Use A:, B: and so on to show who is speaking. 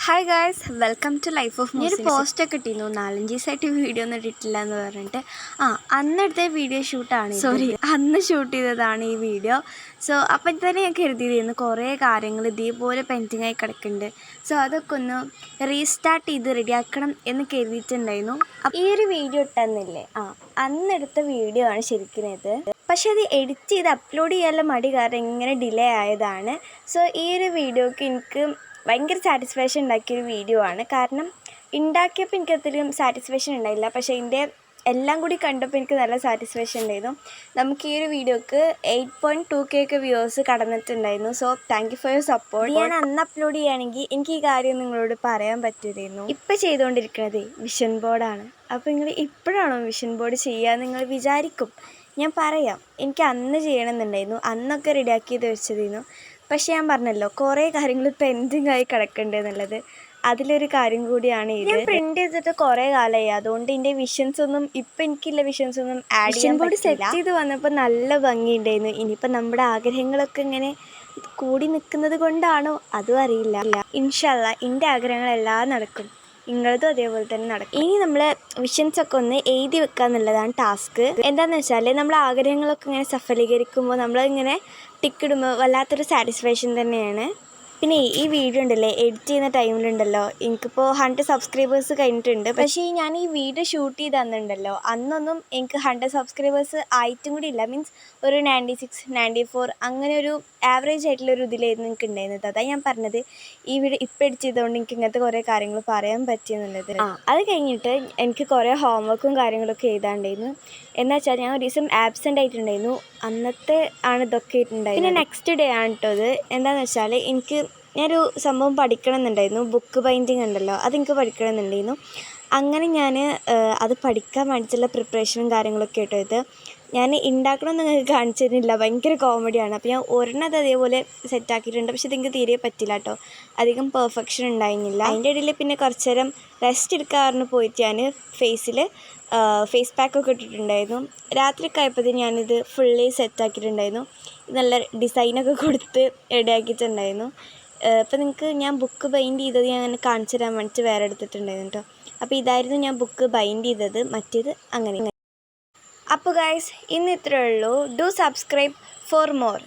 A: Hi guys, welcome to life of Moosi. ഒരു പോസ്റ്റൊക്കെ ഇട്ടിരുന്നു 4-5 ദിവസമായിട്ട് വീഡിയോ ഒന്നും ഇട്ടിട്ടില്ല എന്ന് പറഞ്ഞിട്ട്. അന്നെടുത്ത വീഡിയോ ഷൂട്ടാണ്, അന്ന് ഷൂട്ട് ചെയ്തതാണ് ഈ വീഡിയോ. സോ അപ്പം തന്നെ ഞാൻ കരുതിയിരുന്നു കുറേ കാര്യങ്ങൾ ഇതേപോലെ പെൻഡിങ് ആയി കിടക്കുന്നുണ്ട്. സോ അതൊക്കെ ഒന്ന് റീസ്റ്റാർട്ട് ചെയ്ത് റെഡിയാക്കണം എന്ന് കരുതിയിട്ടുണ്ടായിരുന്നു. ഈ ഒരു വീഡിയോ ഇട്ടെന്നില്ലേ, അന്നെടുത്ത വീഡിയോ ആണ് ശരിക്കും ഇത്. പക്ഷെ അത് എഡിറ്റ് ചെയ്ത് അപ്ലോഡ് ചെയ്യാനുള്ള മടി കാരണം ഇങ്ങനെ ഡിലേ ആയതാണ്. സോ ഈ ഒരു വീഡിയോക്ക് എനിക്ക് ഭയങ്കര സാറ്റിസ്ഫാക്ഷൻ ഉണ്ടാക്കിയൊരു വീഡിയോ ആണ്. കാരണം ഉണ്ടാക്കിയപ്പോൾ എനിക്ക് അത്രയും സാറ്റിസ്ഫാക്ഷൻ ഉണ്ടായില്ല, പക്ഷേ ഇതിൻ്റെ എല്ലാം കൂടി കണ്ടപ്പോൾ എനിക്ക് നല്ല സാറ്റിസ്ഫാക്ഷൻ ഉണ്ടായിരുന്നു. നമുക്ക് ഈ ഒരു വീഡിയോക്ക് 8.2K ഒക്കെ വ്യൂവേഴ്സ് കടന്നിട്ടുണ്ടായിരുന്നു. So thank you for your support. ഞാൻ അന്ന് അപ്ലോഡ് ചെയ്യുകയാണെങ്കിൽ എനിക്ക് ഈ കാര്യം നിങ്ങളോട് പറയാൻ പറ്റില്ലായിരുന്നു. ഇപ്പോൾ ചെയ്തുകൊണ്ടിരിക്കുന്നത് വിഷൻ ബോർഡാണ്. അപ്പോൾ നിങ്ങൾ ഇപ്പോഴാണോ വിഷൻ ബോർഡ് ചെയ്യുക നിങ്ങൾ വിചാരിക്കും. ഞാൻ പറയാം, എനിക്ക് അന്ന് ചെയ്യണമെന്നുണ്ടായിരുന്നു, അന്നൊക്കെ റെഡിയാക്കി ചെയ്ത് വെച്ചതായിരുന്നു. പക്ഷേ ഞാൻ പറഞ്ഞല്ലോ കുറേ കാര്യങ്ങൾ പെൻഡിങ് ആയി കിടക്കുന്നുണ്ട് എന്നുള്ളത്. അതിലൊരു കാര്യം കൂടിയാണ് ഇത്. ഞാൻ പ്രിന്റ് ചെയ്തിട്ട് കുറേ കാലമായി, അതുകൊണ്ട് എൻ്റെ വിഷൻസ് ഒന്നും ഇപ്പം എനിക്കുള്ള വിഷൻസ് ഒന്നും ആഡ് ചെയ്യാൻ പറ്റില്ല. സെറ്റ് ചെയ്ത് വന്നപ്പോൾ നല്ല ഭംഗിയുണ്ടായിരുന്നു. ഇനിയിപ്പോൾ നമ്മുടെ ആഗ്രഹങ്ങളൊക്കെ ഇങ്ങനെ കൂടി നിൽക്കുന്നത് കൊണ്ടാണോ അതും അറിയില്ല. ഇൻഷാ അല്ലാ എൻ്റെ ആഗ്രഹങ്ങളെല്ലാം നടക്കും, നിങ്ങളതും അതേപോലെ തന്നെ നടക്കും. ഇനി നമ്മൾ വിഷൻസൊക്കെ ഒന്ന് എഴുതി വെക്കുക എന്നുള്ളതാണ് ടാസ്ക്. എന്താണെന്ന് വെച്ചാൽ നമ്മൾ ആഗ്രഹങ്ങളൊക്കെ ഇങ്ങനെ സഫലീകരിക്കുമ്പോൾ നമ്മളിങ്ങനെ ടിക്കിടുമ്പോൾ വല്ലാത്തൊരു സാറ്റിസ്ഫാക്ഷൻ തന്നെയാണ്. പിന്നെ ഈ വീഡിയോ ഉണ്ടല്ലേ, എഡിറ്റ് ചെയ്യുന്ന ടൈമിലുണ്ടല്ലോ എനിക്കിപ്പോൾ 100 സബ്സ്ക്രൈബേഴ്സ് കഴിഞ്ഞിട്ടുണ്ട്. പക്ഷേ ഞാൻ ഈ വീഡിയോ ഷൂട്ട് ചെയ്ത് തന്നിട്ടുണ്ടല്ലോ, അന്നൊന്നും എനിക്ക് 100 സബ്സ്ക്രൈബേഴ്സ് ആയിട്ടും കൂടി ഇല്ല. മീൻസ് ഒരു 96, 94 അങ്ങനെ ഒരു ആവറേജ് ആയിട്ടുള്ളൊരു ഇതിലായിരുന്നു എനിക്ക് ഉണ്ടായിരുന്നത്. അതാണ് ഞാൻ പറഞ്ഞത് ഈ വീഡിയോ ഇപ്പം എഡിറ്റ് ചെയ്തുകൊണ്ട് എനിക്ക് ഇങ്ങനത്തെ കുറേ കാര്യങ്ങൾ പറയാൻ പറ്റിയെന്നുള്ളത്. അത് കഴിഞ്ഞിട്ട് എനിക്ക് കുറേ ഹോംവർക്കും കാര്യങ്ങളൊക്കെ എഴുതാണ്ടായിരുന്നു. എന്ന് വെച്ചാൽ ഞാൻ ഒരു ദിവസം ആബ്സെൻ്റ് ആയിട്ടുണ്ടായിരുന്നു, അന്നത്തെ ആണ് ഇതൊക്കെ ഉണ്ടായിരുന്നത്. പിന്നെ നെക്സ്റ്റ് ഡേ ആണ് കേട്ടോ ഇത്. എന്താണെന്ന് വെച്ചാൽ ഞാനൊരു സംഭവം പഠിക്കണം എന്നുണ്ടായിരുന്നു, ബുക്ക് ബൈൻഡിങ് ഉണ്ടല്ലോ, അതെനിക്ക് പഠിക്കണം എന്നുണ്ടായിരുന്നു. അങ്ങനെ ഞാൻ അത് പഠിക്കാൻ വേണ്ടിയിട്ടുള്ള പ്രിപ്പറേഷനും കാര്യങ്ങളൊക്കെ കേട്ടോ ഇത്. ഞാൻ ഉണ്ടാക്കണമെന്ന് നിങ്ങൾക്ക് കാണിച്ചു തരുന്നില്ല, ഭയങ്കര കോമഡിയാണ്. അപ്പോൾ ഞാൻ ഒരെണ്ണത് അതേപോലെ സെറ്റാക്കിയിട്ടുണ്ട്, പക്ഷെ ഇതെനിക്ക് തീരെ പറ്റില്ല കേട്ടോ, അധികം പെർഫെക്ഷൻ ഉണ്ടായിരുന്നില്ല. അതിൻ്റെ ഇടയിൽ പിന്നെ കുറച്ച് നേരം റെസ്റ്റ് എടുക്കാറുണ്ട് പോയിട്ട് ഞാൻ ഫേസ് പാക്കൊക്കെ ഇട്ടിട്ടുണ്ടായിരുന്നു. രാത്രിയൊക്കെ ആയപ്പോഴത്തേന് ഞാനിത് ഫുള്ളി സെറ്റാക്കിയിട്ടുണ്ടായിരുന്നു. നല്ല ഡിസൈനൊക്കെ കൊടുത്ത് റെഡിയാക്കിയിട്ടുണ്ടായിരുന്നു. അപ്പോൾ നിങ്ങൾക്ക് ഞാൻ ബുക്ക് ബൈൻഡ് ചെയ്തത് ഞാൻ അങ്ങനെ കാണിച്ചു തരാൻ വേണ്ടിയിട്ട് വേറെ എടുത്തിട്ടുണ്ടായിരുന്നു കേട്ടോ. അപ്പോൾ ഇതായിരുന്നു ഞാൻ ബുക്ക് ബൈൻഡ് ചെയ്തത്, മറ്റേത് അങ്ങനെ. അപ്പോൾ ഗൈസ് ഇന്ന് ഇത്രയേ ഉള്ളൂ. Do subscribe for more.